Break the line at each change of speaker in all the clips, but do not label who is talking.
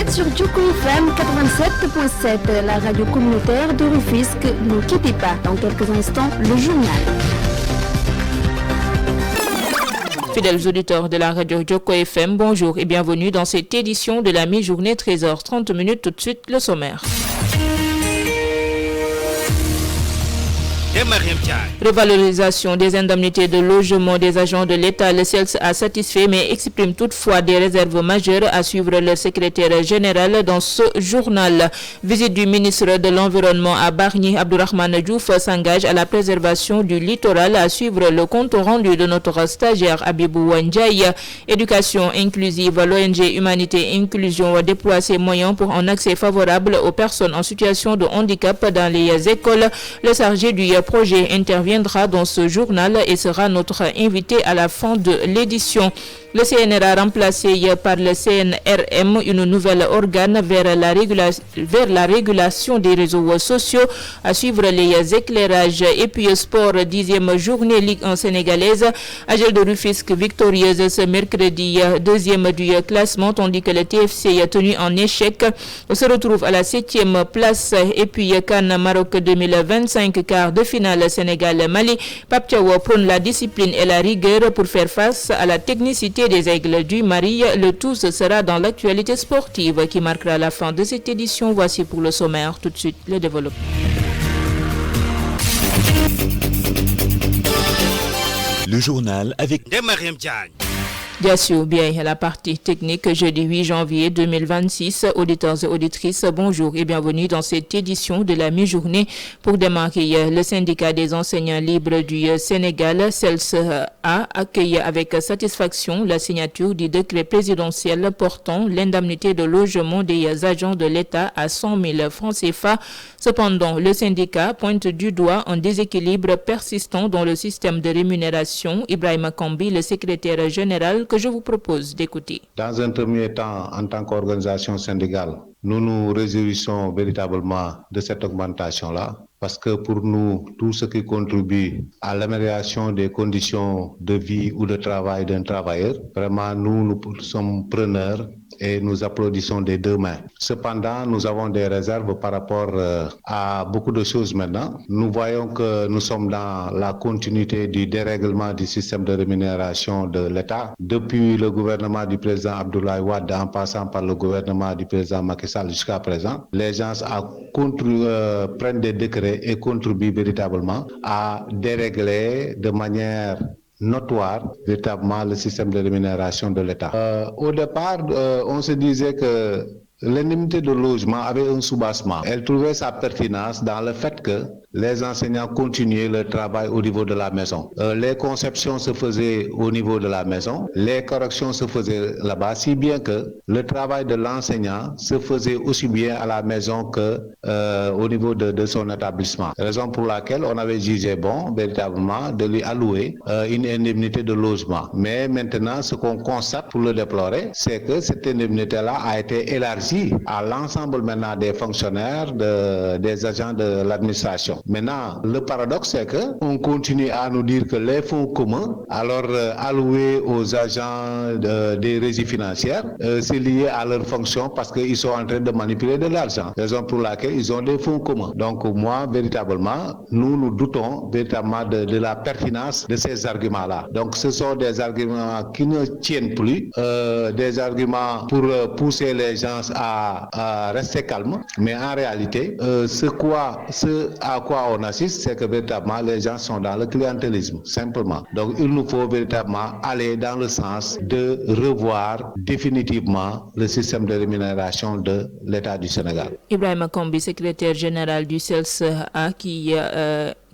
êtes sur Djoko FM 87.7, la radio communautaire de Rufisque. Ne quittez pas, dans quelques instants, le journal.
Fidèles auditeurs de la radio Djoko FM, bonjour et bienvenue dans cette édition de la mi-journée 13h30. Tout de suite, le sommaire. Revalorisation des indemnités de logement des agents de l'État, le CELS a satisfait mais exprime toutefois des réserves majeures à suivre le secrétaire général dans ce journal. Visite du ministre de l'Environnement à Bargny, Abdourahmane Diouf s'engage à la préservation du littoral, à suivre le compte rendu de notre stagiaire Abibou Wandiaye. Éducation inclusive, l'ONG Humanité Inclusion déploie ses moyens pour un accès favorable aux personnes en situation de handicap dans les écoles. Le chargé du projet interviendra dans ce journal et sera notre invité à la fin de l'édition. Le CNRA remplacé par le CNRM, une nouvelle organe vers la régulation des réseaux sociaux, à suivre les éclairages. Et puis sport, 10e journée Ligue 1 sénégalaise. AGEL de Rufisque victorieuse ce mercredi, 2e du classement, tandis que le TFC tenu en échec se retrouve à la 7e place. Et puis CAN Maroc 2025, quart de finale Sénégal-Mali. Pape Thiaw prône la discipline et la rigueur pour faire face à la technicité des Aigles du Mali. Le tout ce sera dans l'actualité sportive qui marquera la fin de cette édition. Voici pour le sommaire, tout de suite le développement.
Le journal avec
Mariam Diagne.
Bien sûr, bien la partie technique, jeudi 8 janvier 2026. Auditeurs et auditrices, bonjour et bienvenue dans cette édition de la mi-journée. Pour démarrer, le syndicat des enseignants libres du Sénégal, CELS, a accueilli avec satisfaction la signature du décret présidentiel portant l'indemnité de logement des agents de l'État à 100 000 francs CFA. Cependant, le syndicat pointe du doigt un déséquilibre persistant dans le système de rémunération. Ibrahima Kambi, le secrétaire général, que je vous propose d'écouter.
Dans un premier temps, en tant qu'organisation syndicale, nous nous réjouissons véritablement de cette augmentation-là, parce que pour nous, tout ce qui contribue à l'amélioration des conditions de vie ou de travail d'un travailleur, vraiment nous sommes preneurs et nous applaudissons des deux mains. Cependant, nous avons des réserves par rapport à beaucoup de choses maintenant. Nous voyons que nous sommes dans la continuité du dérèglement du système de rémunération de l'État. Depuis le gouvernement du président Abdoulaye Wade, en passant par le gouvernement du président Macky Sall jusqu'à présent, les gens prennent des décrets et contribuent véritablement à dérégler de manière notoire véritablement le système de rémunération de l'État. Au départ, on se disait que l'indemnité de logement avait un soubassement. Elle trouvait sa pertinence dans le fait que les enseignants continuaient leur travail au niveau de la maison. Les conceptions se faisaient au niveau de la maison, les corrections se faisaient là-bas, si bien que le travail de l'enseignant se faisait aussi bien à la maison que au niveau de son établissement. Raison pour laquelle on avait jugé bon, véritablement, de lui allouer une indemnité de logement. Mais maintenant, ce qu'on constate pour le déplorer, c'est que cette indemnité-là a été élargie à l'ensemble maintenant des fonctionnaires, des agents de l'administration. Maintenant, le paradoxe, c'est qu'on continue à nous dire que les fonds communs, alors alloués aux agents des régies financières, c'est lié à leur fonction parce qu'ils sont en train de manipuler de l'argent. Raison pour laquelle ils ont des fonds communs. Donc moi, véritablement, nous doutons véritablement de la pertinence de ces arguments-là. Donc ce sont des arguments qui ne tiennent plus, des arguments pour pousser les gens à rester calmes. Mais en réalité, ce à quoi on assiste, c'est que véritablement les gens sont dans le clientélisme, simplement. Donc il nous faut véritablement aller dans le sens de revoir définitivement le système de rémunération de l'État du Sénégal.
Ibrahima Kambi, secrétaire général du CELS,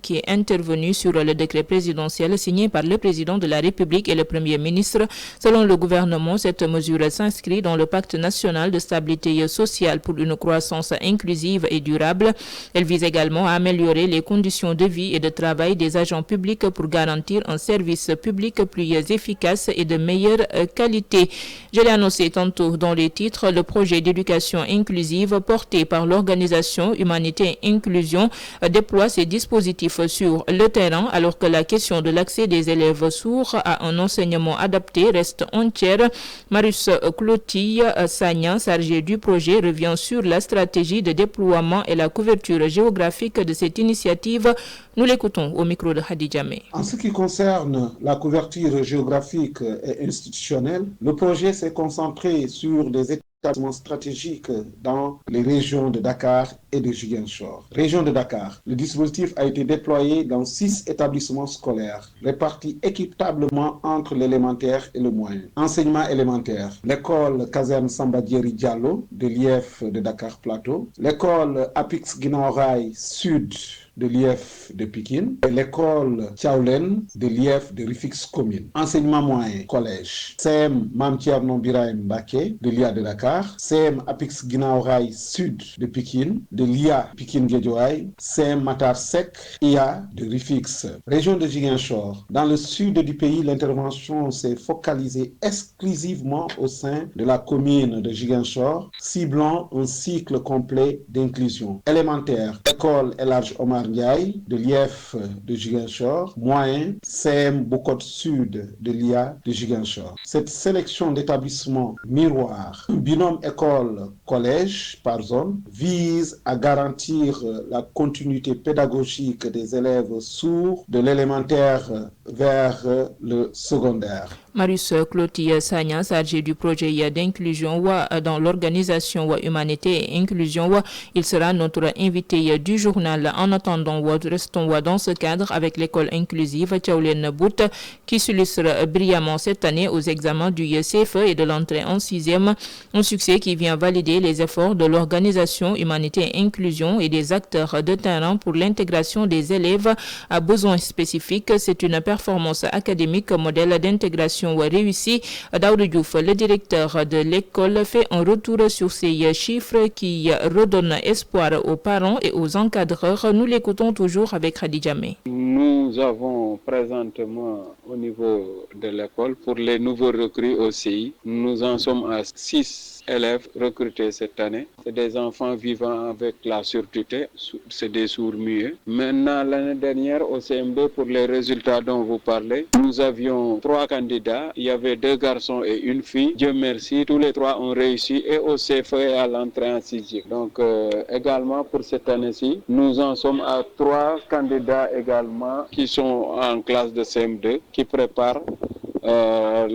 qui est intervenu sur le décret présidentiel signé par le président de la République et le Premier ministre. Selon le gouvernement, cette mesure s'inscrit dans le pacte national de stabilité sociale pour une croissance inclusive et durable. Elle vise également à améliorer les conditions de vie et de travail des agents publics pour garantir un service public plus efficace et de meilleure qualité. Je l'ai annoncé tantôt dans les titres, le projet d'éducation inclusive porté par l'organisation Humanité Inclusion déploie ses dispositifs dispositif sur le terrain, alors que la question de l'accès des élèves sourds à un enseignement adapté reste entière. Marius Clotilde Sagna, chargé du projet, revient sur la stratégie de déploiement et la couverture géographique de cette initiative. Nous l'écoutons au micro de Hadi Djamé.
En ce qui concerne la couverture géographique et institutionnelle, le projet s'est concentré sur des établissements stratégiques dans les régions de Dakar et de Ziguinchor. Région de Dakar, le dispositif a été déployé dans 6 établissements scolaires, répartis équitablement entre l'élémentaire et le moyen. Enseignement élémentaire, l'école Caserne Samba Diéry Diallo de l'IEF de Dakar Plateau, l'école Apix Guinaw Rail Sud de l'IEF de Pikine et l'école Thiawlène de l'IEF de Rufisque commune. Enseignement moyen, collège, CM Mame Thierno Birahim Mbacké de l'IA de Dakar, CM Apix Guinaw Rail Sud de Pikine, de l'IA Pikine Guédiawaye, CM Matar Seck, IA de Rufisque. Région de Ziguinchor. Dans le sud du pays, l'intervention s'est focalisée exclusivement au sein de la commune de Ziguinchor, ciblant un cycle complet d'inclusion. Élémentaire, école Elhadji Omar Ndiaye de l'IEF de Ziguinchor, moyen CM Bokot Sud de l'IA de Ziguinchor. Cette sélection d'établissements miroirs, binôme école-collège par zone, vise à garantir la continuité pédagogique des élèves sourds de l'élémentaire vers le secondaire.
Marius Clotilde Sagna, chargé du projet d'inclusion dans l'organisation Humanité et Inclusion, il sera notre invité du journal. En attendant, restons dans ce cadre avec l'école inclusive Thiawlène Bout qui s'illustre brillamment cette année aux examens du CFE et de l'entrée en 6e. Un succès qui vient valider les efforts de l'organisation Humanité et Inclusion et des acteurs de terrain pour l'intégration des élèves à besoins spécifiques. C'est une performance académique modèle d'intégration réussi. Daoud Diouf, le directeur de l'école, fait un retour sur ces chiffres qui redonnent espoir aux parents et aux encadreurs. Nous l'écoutons toujours avec Hadi Djamé.
Nous avons présentement au niveau de l'école, pour les nouveaux recrues aussi, nous en sommes à 6 élèves recrutés cette année. C'est des enfants vivant avec la surdité, c'est des sourds-muets. Maintenant, l'année dernière, au CM2, pour les résultats dont vous parlez, nous avions 3 candidats. Il y avait 2 garçons et une fille. Dieu merci, tous les 3 ont réussi et au CFE et à l'entrée en 6e. Donc, également pour cette année-ci, nous en sommes à 3 candidats également qui sont en classe de CM2, qui préparent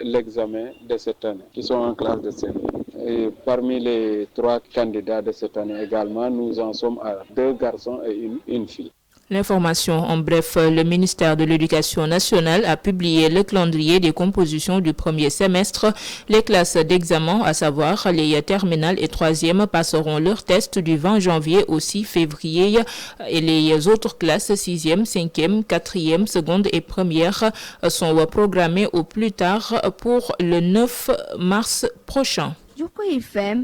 l'examen de cette année, qui sont en classe de CM2. Et parmi les 3 candidats de cette année également, nous en sommes à 2 garçons et une fille.
L'information en bref, le ministère de l'Éducation nationale a publié le calendrier des compositions du premier semestre. Les classes d'examen, à savoir les terminales et 3e, passeront leurs tests du 20 janvier au 6 février et les autres classes 6e, 5e, 4e, seconde et première sont programmées au plus tard pour le 9 mars prochain.
Djoko FM,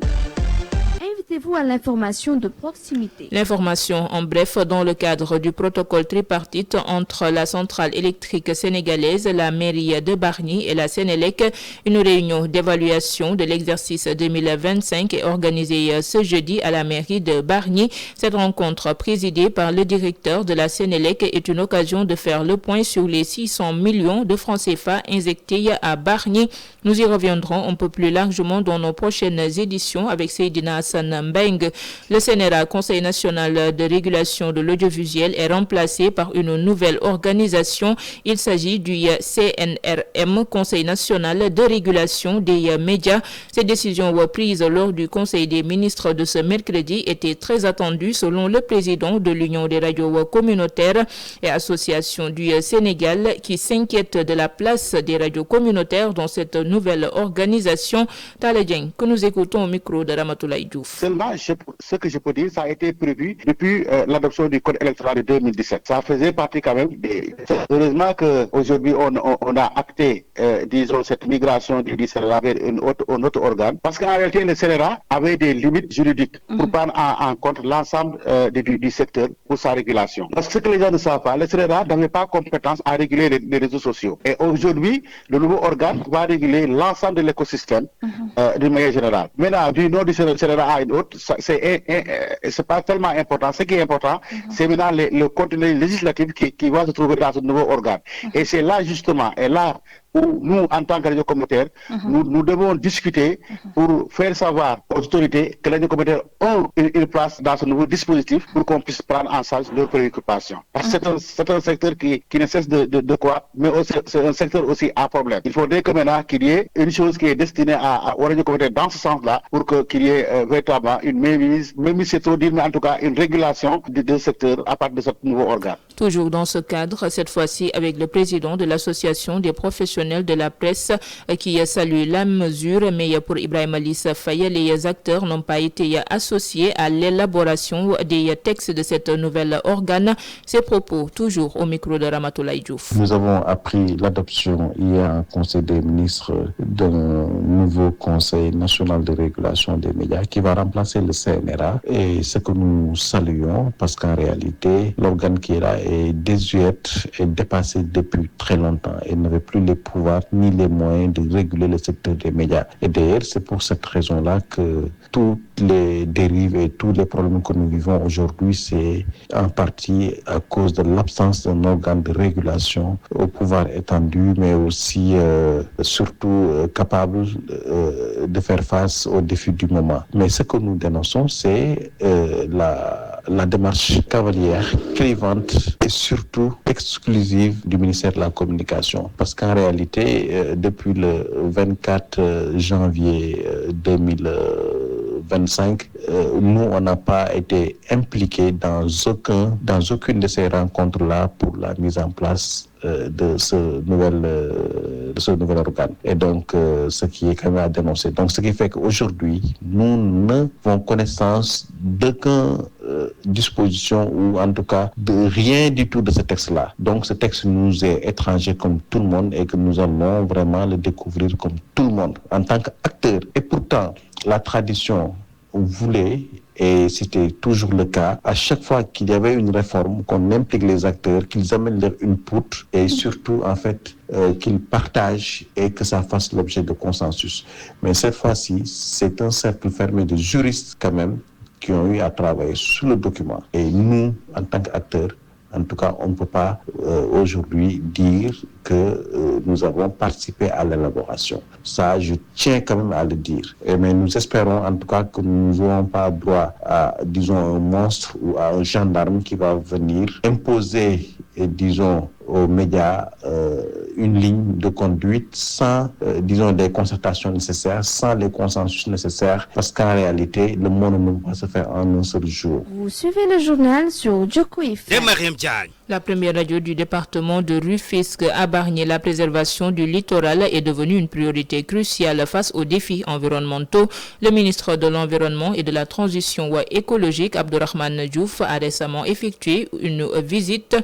invitez-vous à l'information de proximité.
L'information en bref, dans le cadre du protocole tripartite entre la centrale électrique sénégalaise, la mairie de Bargny et la Sénélec, une réunion d'évaluation de l'exercice 2025 est organisée ce jeudi à la mairie de Bargny. Cette rencontre présidée par le directeur de la Sénélec est une occasion de faire le point sur les 600 millions de francs CFA injectés à Bargny. Nous y reviendrons un peu plus largement dans nos prochaines éditions avec Seydina Hassan Mbeng. Le CNRA, Conseil national de régulation de l'audiovisuel, est remplacé par une nouvelle organisation. Il s'agit du CNRM, Conseil national de régulation des médias. Ces décisions prises lors du Conseil des ministres de ce mercredi étaient très attendues selon le président de l'Union des radios communautaires et associations du Sénégal qui s'inquiète de la place des radios communautaires dans cette nouvelle organisation. Taledjeng, que nous écoutons au micro de Ramatoulaye Diouf.
Seulement, ce que je peux dire, ça a été prévu depuis l'adoption du code électoral de 2017. Ça faisait partie quand même des... Heureusement qu'aujourd'hui, on a acté, disons, cette migration du CNRA vers un autre organe. Parce qu'en réalité, le CNRA avait des limites juridiques pour prendre en compte l'ensemble du secteur pour sa régulation. Parce que ce que les gens ne savent pas, le CNRA n'avait pas compétence à réguler les réseaux sociaux. Et aujourd'hui, le nouveau organe va réguler l'ensemble de l'écosystème d'une manière générale. Maintenant, du nom du CNRA à une l'autre, c'est pas tellement important. Ce qui est important, c'est maintenant le contenu législatif qui va se trouver dans ce nouveau organe. Et c'est là justement, où nous, en tant que radio communautaire, nous devons discuter pour faire savoir aux autorités que les radios communautaires ont une place dans ce nouveau dispositif pour qu'on puisse prendre en charge leurs préoccupations. Parce que c'est un secteur qui ne cesse de croître, mais c'est un secteur aussi à problème. Il faudrait que maintenant qu'il y ait une chose qui est destinée aux radios communautaires dans ce sens-là, pour qu'il y ait véritablement une mainmise, c'est trop dire, mais en tout cas une régulation du secteur à partir de ce nouveau organe.
Toujours dans ce cadre, cette fois-ci avec le président de l'association des professionnels de la presse qui salue la mesure, mais pour Ibrahim Lissa Faye, les acteurs n'ont pas été associés à l'élaboration des textes de cette nouvelle organe. Ces propos toujours au micro de Ramatoulaye Diouf.
Nous avons appris l'adoption hier en Conseil des ministres d'un nouveau Conseil national de régulation des médias qui va remplacer le CNRA, et ce que nous saluons parce qu'en réalité l'organe qui est là est désuète et dépassé depuis très longtemps et n'avait plus les pouvoirs ni les moyens de réguler le secteur des médias. Et d'ailleurs, c'est pour cette raison-là que toutes les dérives et tous les problèmes que nous vivons aujourd'hui, c'est en partie à cause de l'absence d'un organe de régulation au pouvoir étendu, mais aussi surtout capable de faire face aux défis du moment. Mais ce que nous dénonçons, c'est la démarche cavalière, clivante et surtout exclusive du ministère de la Communication. Parce qu'en réalité, depuis le 24 janvier 2025, nous, on n'a pas été impliqués dans aucune de ces rencontres-là pour la mise en place de ce nouvel organe. Et donc, ce qui est quand même à dénoncer. Donc, ce qui fait qu'aujourd'hui, nous n'avons connaissance d'aucune disposition ou en tout cas de rien du tout de ce texte-là. Donc, ce texte nous est étranger comme tout le monde et que nous allons vraiment le découvrir comme tout le monde en tant qu'acteur. Et pourtant, la tradition voulait, et c'était toujours le cas, à chaque fois qu'il y avait une réforme, qu'on implique les acteurs, qu'ils amènent leur input et surtout, en fait, qu'ils partagent et que ça fasse l'objet de consensus. Mais cette fois-ci, c'est un cercle fermé de juristes quand même qui ont eu à travailler sur le document. Et nous, en tant qu'acteurs, en tout cas, on ne peut pas aujourd'hui dire que nous avons participé à l'élaboration. Ça, je tiens quand même à le dire. Mais nous espérons en tout cas que nous n'aurons pas droit à, disons, un monstre ou à un gendarme qui va venir imposer, disons, aux médias une ligne de conduite sans, disons, des concertations nécessaires, sans les consensus nécessaires, parce qu'en réalité, le monde ne peut pas se faire en un seul jour.
Vous suivez le journal sur Joko FM.
La première radio du département de Rufisque a barré la préservation du littoral est devenue une priorité cruciale face aux défis environnementaux. Le ministre de l'Environnement et de la Transition écologique, Abdourahmane Diouf, a récemment effectué une visite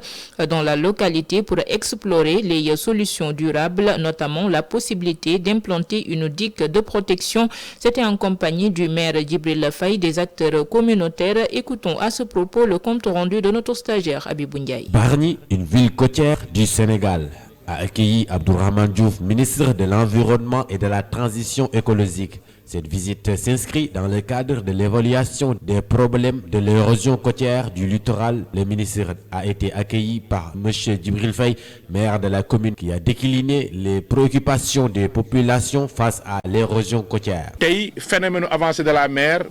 dans la localité pour explorer les solutions durables, notamment la possibilité d'implanter une digue de protection. C'était en compagnie du maire Djibril Faye, des acteurs communautaires. Écoutons à ce propos le compte rendu de notre stagiaire Abibou Ndiaye.
Bargny, une ville côtière du Sénégal, a accueilli Abdourahmane Diouf, ministre de l'Environnement et de la Transition écologique. Cette visite s'inscrit dans le cadre de l'évaluation des problèmes de l'érosion côtière du littoral. Le ministre a été accueilli par M. Djibril Faye, maire de la commune, qui a décliné les préoccupations des populations face à l'érosion côtière.
Le phénomène avancé de la mer,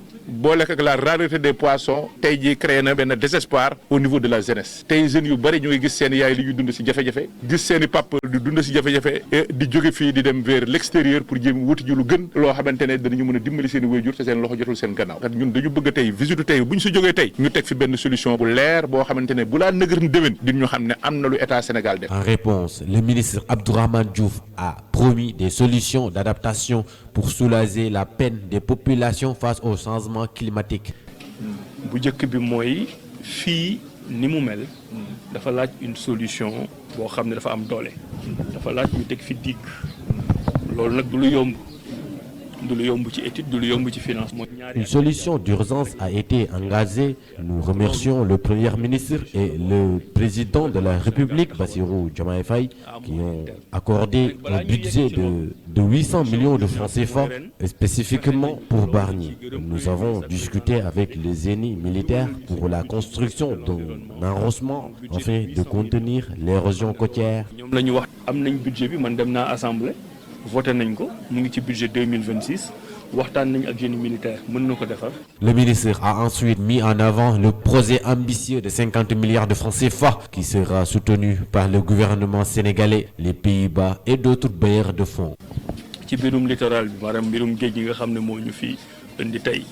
la rareté des poissons, a créé un désespoir au niveau de la jeunesse. Les jeunes yu bari ñoy gis seen yaay li ñu dund ci jafé-jafé, gis seen papa di dund ci jafé-jafé et di jóge fi di dem vers l'extérieur pour jëm wuti ju lu gën lo xamantene dañu mëna dimbali seen wayjur te seen loxo jotul seen gannaaw. Ñun dañu bëgg tay visite tay buñ ci jógee tay ñu tek fi benn solution bu leer bo xamantene bu la nëgër déwén di ñu xam ne am na lu état Sénégal def.
En réponse, le ministre Abdourahmane Diouf a promis des solutions d'adaptation pour soulager la peine des populations face au changement climatique.
Bu jëkk bi mooy fii ni mu mel dafa laaj une solution boo xam ne dafa am doole dafa laaj ñu teg fi digg loolu nag du lu yomb du lu yomb ci étude du lu yomb ci finance.
Une solution d'urgence a été engagée. Nous remercions le Premier ministre et le président de la République, Bassirou Diomaye Faye, qui ont accordé un budget de 800 millions de francs CFA, spécifiquement pour Bargny. Nous avons discuté avec les génies militaires pour la construction d'un arrosement afin de contenir l'érosion côtière.
ñoom la ñu wax am nañ budget bi man dem naa assemblée voté nañ ko mu ngi ci budget 2026 waxtaan nañ ak génie militaire mën na ko defar.
Le ministre a ensuite mis en avant le projet ambitieux de 50 milliards de francs CFA qui sera soutenu par le gouvernement sénégalais, les Pays-Bas et d'autres bailleurs de fonds.
ci mbirum littoral bi maanaam mbirum géej gi nga xam ne moo ñu fi indi tey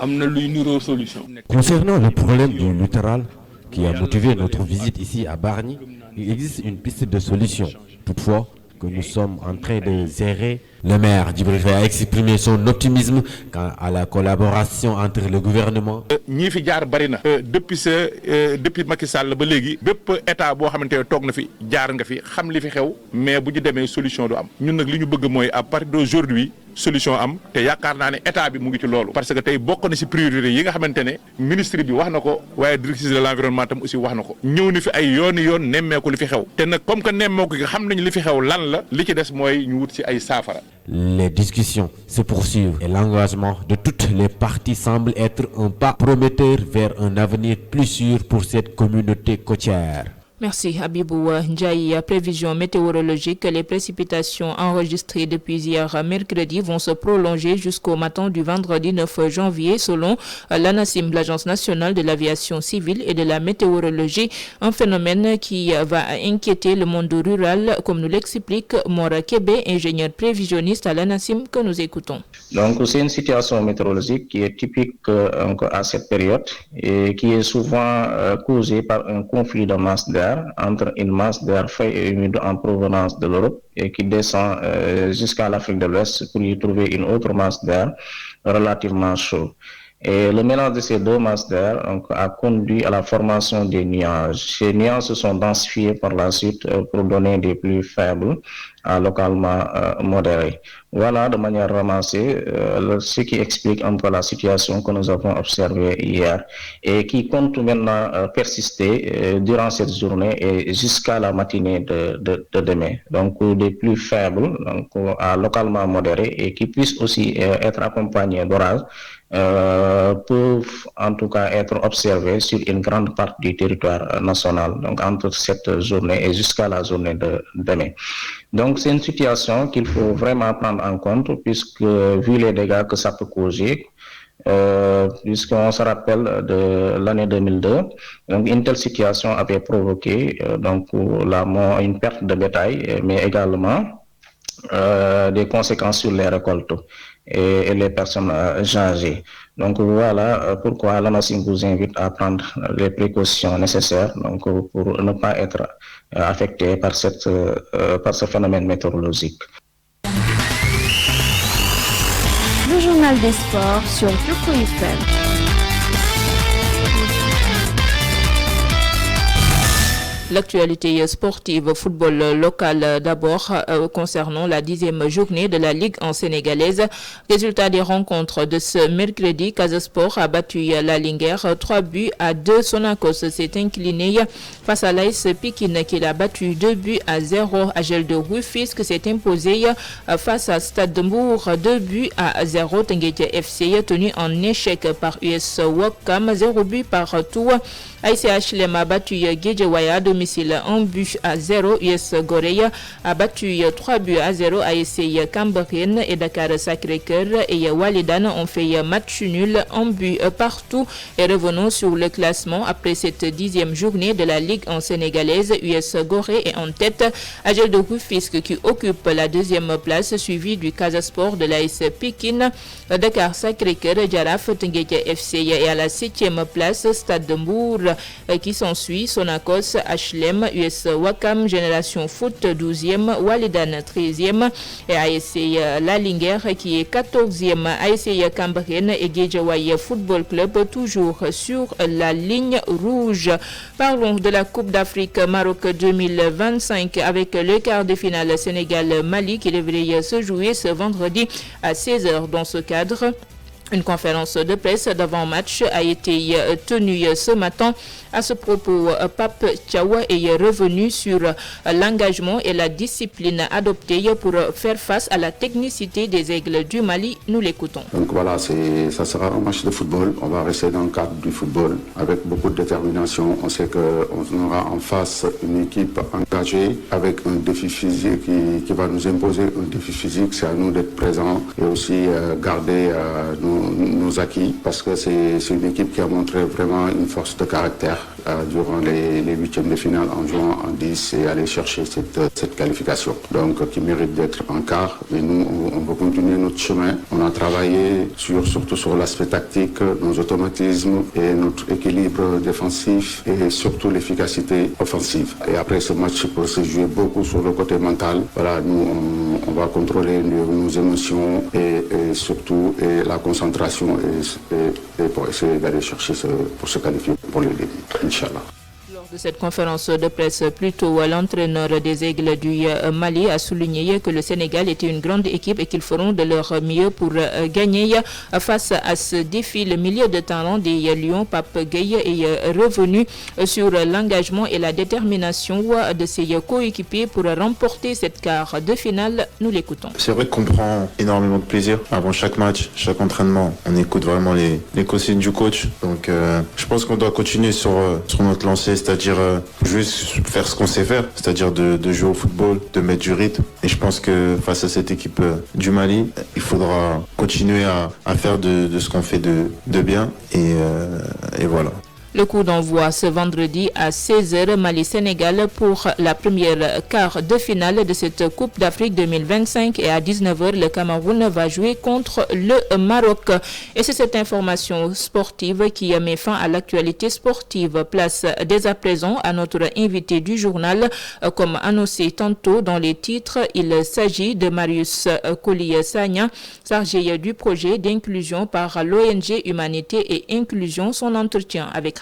am na luy niroo solution.
Concernant le problème du littoral qui a motivé notre visite ici à Bargny, il existe une piste de solution. Toutefois, que nous sommes en train de gérer. Le maire Djibril Faye a exprimé son optimisme quant à la collaboration entre le gouvernement.
ñii fi jaar bari na depuis Macky Sall ba léegi bépp état boo xamante ne toog na fi jaar nga fi xam li fi xew mais bu ñu demee solution du am ñun nag li ñu bëgg mooy à partir d'aujourd'hui solution am te yaakaar naa ne état bi mu ngi ci loolu parce que tey bokk na ci priorité yi nga xamante ne ministre bi wax na ko waaye directrice de l'environnement tam aussi wax na ko ñëw ni fi ay yoon nemmeeku li fi xew te nag comme que nemmeeku gi xam nañ li fi xew lan la li ci des mooy ñu wut ci ay saafara.
Les discussions se poursuivent et l'engagement de toutes les parties semble être un pas prometteur vers un avenir plus sûr pour cette communauté côtière.
Merci Habibou Ndiaye. Prévision météorologique, les précipitations enregistrées depuis hier mercredi vont se prolonger jusqu'au matin du vendredi 9 janvier selon l'ANACIM, l'Agence nationale de l'aviation civile et de la météorologie, un phénomène qui va inquiéter le monde rural comme nous l'explique Mora Kébé, ingénieur prévisionniste à l'ANACIM que nous écoutons.
Donc c'est une situation météorologique qui est typique à cette période et qui est souvent causée par un conflit de masse d'air entre une masse d'air frais et humide en provenance de l'Europe et qui descend jusqu'à l'Afrique de l'Ouest pour y trouver une autre masse d'air relativement chaude. Et le mélange de ces deux masses d'air a conduit à la formation des nuages. Ces nuages se sont densifiés par la suite pour donner des pluies faibles à localement modérées. Voilà de manière ramassée ce qui explique un peu la situation que nous avons observée hier et qui compte maintenant persister durant cette journée et jusqu'à la matinée de demain. Donc des pluies faibles à localement modérées et qui puissent aussi être accompagnées d'orages peuvent en tout cas être observés sur une grande partie du territoire national, donc entre cette journée et jusqu'à la journée de demain. Donc c'est une situation qu'il faut vraiment prendre en compte puisque vu les dégâts que ça peut causer, puisqu'on se rappelle de l'année 2002, donc une telle situation avait provoqué donc une perte de bétail, mais également des conséquences sur les récoltes et les personnes âgées. Donc voilà pourquoi l'ANACIM vous invite à prendre les précautions nécessaires donc, pour ne pas être affecté par ce phénomène météorologique.
Le journal des sports sur Joko FM.
L'actualité sportive, football local d'abord concernant la 10e journée de la Ligue en sénégalaise. Résultat des rencontres de ce mercredi, Casa Sport a battu la Linguère 3-2. Sonacos s'est incliné face à l'AS Pikine qui l'a battu 2-0. Agel de Rufisque s'est imposé face à Stade de Mbour 2-0. Tenguete FC tenu en échec par US Ouakam 0 partout. ICHLM a battu Guédiawaye à domicile 1-0. US Gorée a battu 3-0. ASC Cambérène et Dakar Sacré-Cœur et Walidane ont fait match nul 1 partout. Et revenons sur le classement après cette 10e journée de la Ligue en sénégalaise. US Gorée est en tête. Agel de Rufisque qui occupe la 2e place suivi du Casa Sport de l'AS Pikine. Dakar Sacré-Cœur, Jaraaf, Teungueth FC et à la 7e place Stade de Mbour qui s'ensuit Sonacos, HLM, US Wakam, Génération Foot 12e, Walidan 13e et ASC La Linguère qui est 14e. ASC Cambérène et Guédiawaye Football Club toujours sur la ligne rouge. Parlons de la Coupe d'Afrique Maroc 2025 avec le quart de finale Sénégal-Mali qui devrait se jouer ce vendredi à 16h. Dans ce cadre, une conférence de presse d'avant-match a été tenue ce matin. À ce propos, Pape Thiaw est revenu sur l'engagement et la discipline adoptée pour faire face à la technicité des Aigles du Mali. Nous l'écoutons.
Donc voilà, ça sera un match de football. On va rester dans le cadre du football avec beaucoup de détermination. On sait qu'on aura en face une équipe engagée avec un défi physique qui va nous imposer un défi physique. C'est à nous d'être présents et aussi garder nos acquis parce que c'est une équipe qui a montré vraiment une force de caractère durant les huitièmes de finale en jouant en 10 et aller chercher cette qualification. Donc qui mérite d'être en quart. Mais nous, on va continuer notre chemin. On a travaillé surtout sur l'aspect tactique, nos automatismes et notre équilibre défensif et surtout l'efficacité offensive. Et après ce match, pour se jouer beaucoup sur le côté mental, voilà, nous, on va contrôler nos émotions et surtout la concentration et pour essayer d'aller chercher pour se qualifier pour le début, Inch'Allah.
Lors de cette conférence de presse, plutôt l'entraîneur des Aigles du Mali a souligné que le Sénégal était une grande équipe et qu'ils feront de leur mieux pour gagner. Face à ce défi, le milieu de talent des Lions, Pape Gueye, est revenu sur l'engagement et la détermination de ses coéquipiers pour remporter cette quart de finale. Nous l'écoutons.
C'est vrai qu'on prend énormément de plaisir avant chaque match, chaque entraînement. On écoute vraiment les consignes du coach. Donc je pense qu'on doit continuer sur notre lancée, c'est-à-dire juste faire ce qu'on sait faire, c'est-à-dire de jouer au football, de mettre du rythme. Et je pense que face à cette équipe du Mali, il faudra continuer à faire de ce qu'on fait de bien. Et voilà.
Le coup d'envoi ce vendredi à 16h Mali-Sénégal pour la première quart de finale de cette Coupe d'Afrique 2025 et à 19h le Cameroun va jouer contre le Maroc. Et c'est cette information sportive qui met fin à l'actualité sportive. Place dès à présent à notre invité du journal. Comme annoncé tantôt dans les titres, il s'agit de Marius Koli-Sagna, chargé du projet d'inclusion par l'ONG Humanité et Inclusion. Son entretien avec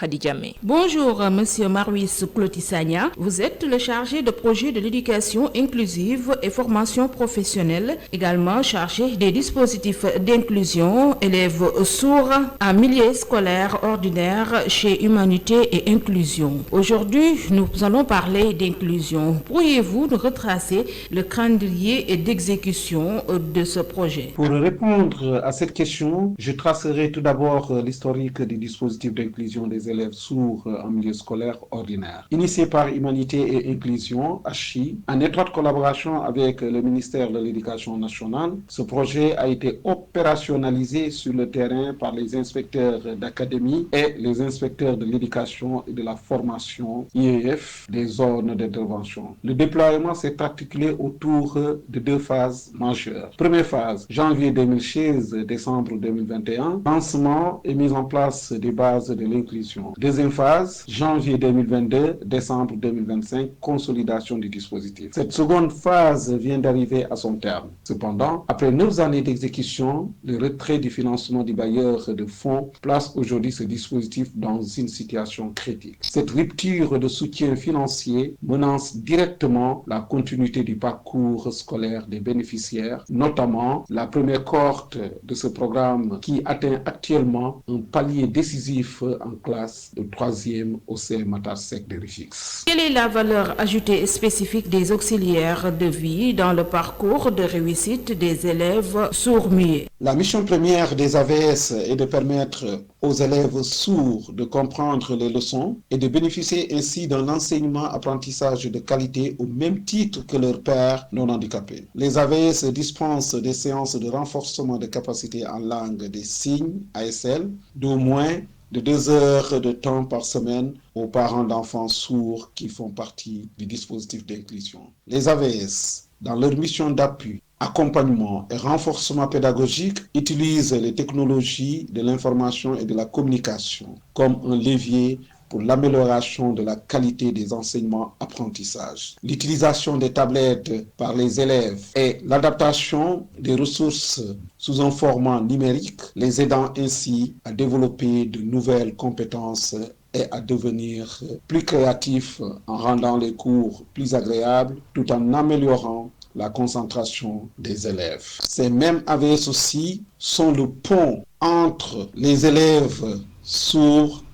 Bonjour, monsieur Marius Koli-Sagna. Vous êtes le chargé de projet de l'éducation inclusive et formation professionnelle, également chargé des dispositifs d'inclusion élèves sourds en milieu scolaire ordinaire chez Humanité et Inclusion. Aujourd'hui, nous allons parler d'inclusion. Pourriez-vous nous retracer le calendrier d'exécution de ce projet?
Pour répondre à cette question, je tracerai tout d'abord l'historique du dispositif d'inclusion des élèves sourds en milieu scolaire ordinaire. Initié par Humanité et Inclusion, HI, en étroite collaboration avec le ministère de l'Éducation nationale, ce projet a été opérationnalisé sur le terrain par les inspecteurs d'académie et les inspecteurs de l'éducation et de la formation IEF des zones d'intervention. Le déploiement s'est articulé autour de deux phases majeures. Première phase, janvier 2016, décembre 2021, lancement et mise en place des bases de l'inclusion. Deuxième phase, janvier 2022, décembre 2025, consolidation du dispositif. Cette seconde phase vient d'arriver à son terme. Cependant, après 9 années d'exécution, le retrait du financement du bailleur de fonds place aujourd'hui ce dispositif dans une situation critique. Cette rupture de soutien financier menace directement la continuité du parcours scolaire des bénéficiaires, notamment la première cohorte de ce programme qui atteint actuellement un palier décisif en classe de 3e au CM Matar Sec de Rufisque.
Quelle est la valeur ajoutée spécifique des auxiliaires de vie dans le parcours de réussite des élèves sourds-muets?
La mission première des AVS est de permettre aux élèves sourds de comprendre les leçons et de bénéficier ainsi d'un enseignement-apprentissage de qualité au même titre que leurs pairs non handicapés. Les AVS dispensent des séances de renforcement de capacités en langue des signes, ASL, d'au moins de 2 heures de temps par semaine aux parents d'enfants sourds qui font partie du dispositif d'inclusion. Les AVS, dans leur mission d'appui, accompagnement et renforcement pédagogique, utilisent les technologies de l'information et de la communication comme un levier pour l'amélioration de la qualité des enseignements-apprentissages. L'utilisation des tablettes par les élèves et l'adaptation des ressources sous un format numérique, les aidant ainsi à développer de nouvelles compétences et à devenir plus créatifs en rendant les cours plus agréables tout en améliorant la concentration des élèves. Ces mêmes AVS aussi sont le pont entre les élèves sourds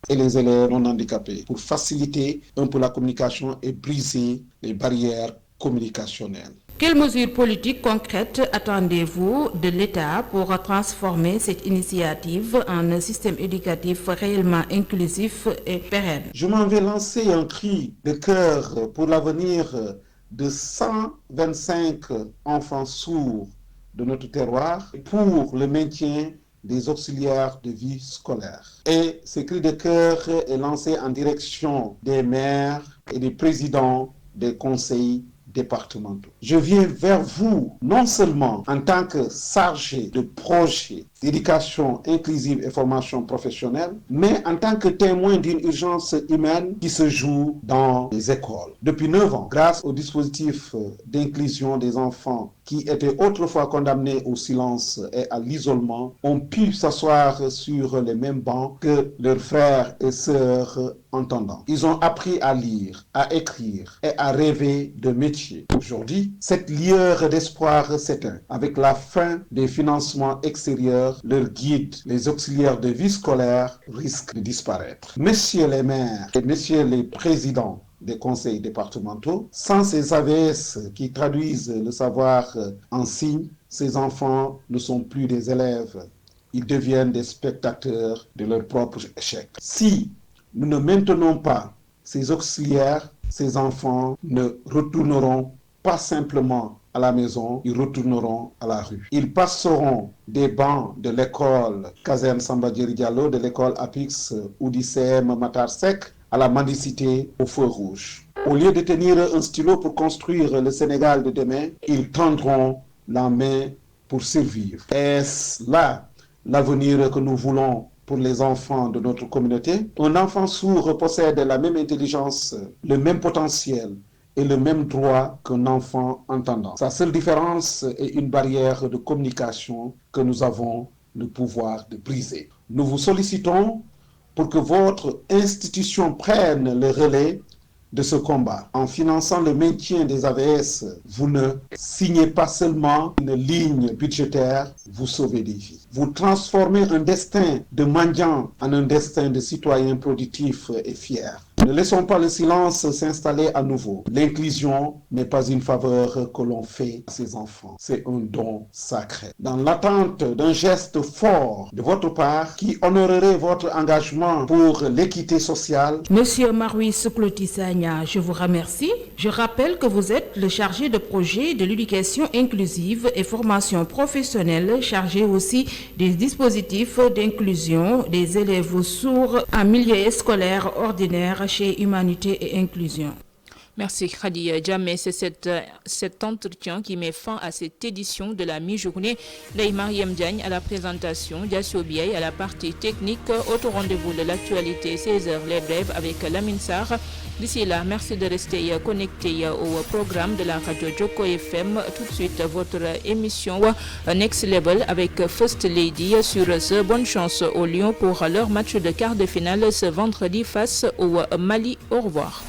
et les élèves non handicapés pour faciliter un peu la communication et briser les barrières communicationnelles.
Quelles mesures politiques concrètes attendez-vous de l'État pour transformer cette initiative en un système éducatif réellement inclusif et pérenne?
Je m'en vais lancer un cri de cœur pour l'avenir de 125 enfants sourds de notre terroir pour le maintien des auxiliaires de vie scolaire. Et ce cri de cœur est lancé en direction des maires et des présidents des conseils départementaux. Je viens vers vous non seulement en tant que chargé de projet d'éducation inclusive et formation professionnelle, mais en tant que témoin d'une urgence humaine qui se joue dans les écoles. Depuis 9 ans, grâce au dispositif d'inclusion des enfants qui étaient autrefois condamnés au silence et à l'isolement, ont pu s'asseoir sur les mêmes bancs que leurs frères et sœurs entendants. Ils ont appris à lire, à écrire et à rêver de métiers. Aujourd'hui, cette lueur d'espoir s'éteint. Avec la fin des financements extérieurs, leurs guides, les auxiliaires de vie scolaire, risquent de disparaître. Messieurs les maires et messieurs les présidents des conseils départementaux, sans ces AVS qui traduisent le savoir en signes, ces enfants ne sont plus des élèves. Ils deviennent des spectateurs de leur propre échec. Si nous ne maintenons pas ces auxiliaires, ces enfants ne retourneront pas simplement à la maison, ils retourneront à la rue. Ils passeront des bancs de l'école Caserne Samba Diéry Diallo, de l'école Apix ou du CM Matar Seck à la mendicité au feu rouge. Au lieu de tenir un stylo pour construire le Sénégal de demain, ils tendront la main pour survivre. Est-ce là l'avenir que nous voulons pour les enfants de notre communauté? Un enfant sourd possède la même intelligence, le même potentiel et le même droit qu'un enfant entendant. Sa seule différence est une barrière de communication que nous avons le pouvoir de briser. Nous vous sollicitons pour que votre institution prenne le relais de ce combat. En finançant le maintien des AVS, vous ne signez pas seulement une ligne budgétaire, vous sauvez des vies. Vous transformez un destin de mendiant en un destin de citoyen productif et fier. Ne laissons pas le silence s'installer à nouveau. L'inclusion n'est pas une faveur que l'on fait à ses enfants. C'est un don sacré. Dans l'attente d'un geste fort de votre part qui honorerait votre engagement pour l'équité sociale.
Monsieur Marouis Clotisagna, je vous remercie. Je rappelle que vous êtes le chargé de projet de l'éducation inclusive et formation professionnelle, chargé aussi des dispositifs d'inclusion des élèves sourds en milieu scolaire ordinaire chez Humanité et Inclusion.
Merci Khadi Djamé. C'est cet entretien qui met fin à cette édition de la mi-journée. Lei Mariam Diagne à la présentation, Diassio Biaye à la partie technique. Autre rendez-vous de l'actualité, 16h, les brèves avec Lamine Sarr. D'ici là, merci de rester connecté au programme de la radio Joko FM. Tout de suite, votre émission Next Level avec First Lady sur ce. Bonne chance aux Lions pour leur match de quart de finale ce vendredi face au Mali. Au revoir.